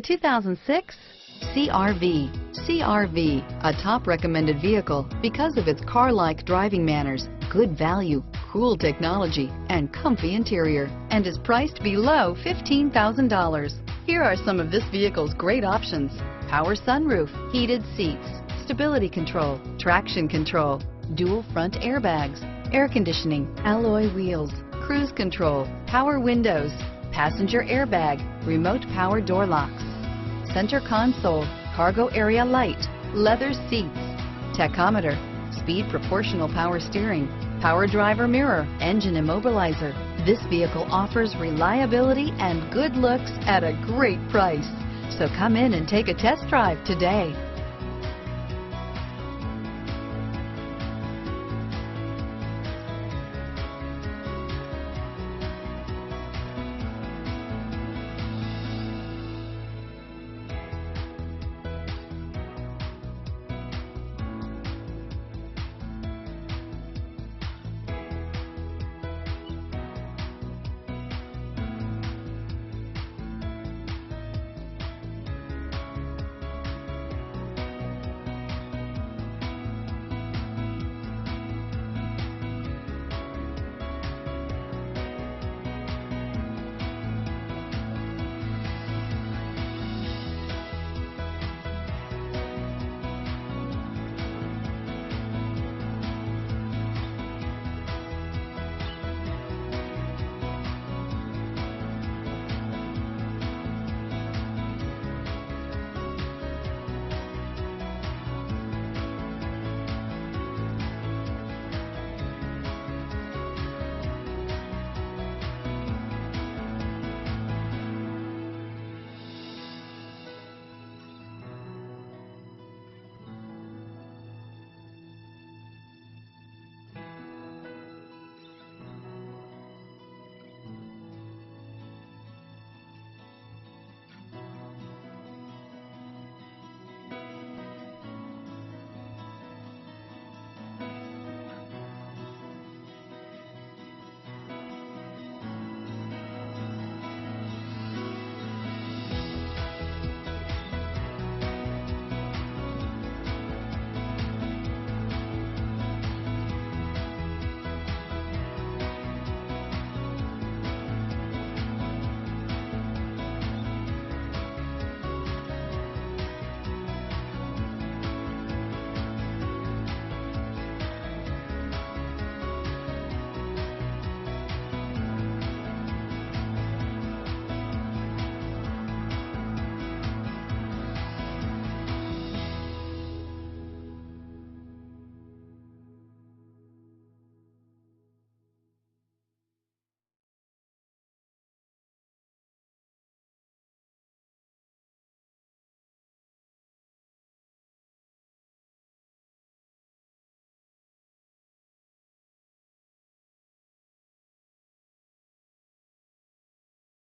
2006 CR-V. CR-V, a top recommended vehicle because of its car-like driving manners, good value, cool technology, and comfy interior, and is priced below $15,000. Here are some of this vehicle's great options: power sunroof, heated seats, stability control, traction control, dual front airbags, air conditioning, alloy wheels, cruise control, power windows, passenger airbag, remote power door locks, center console, cargo area light, leather seats, tachometer, speed proportional power steering, power driver mirror, engine immobilizer. This vehicle offers reliability and good looks at a great price. So come in and take a test drive today.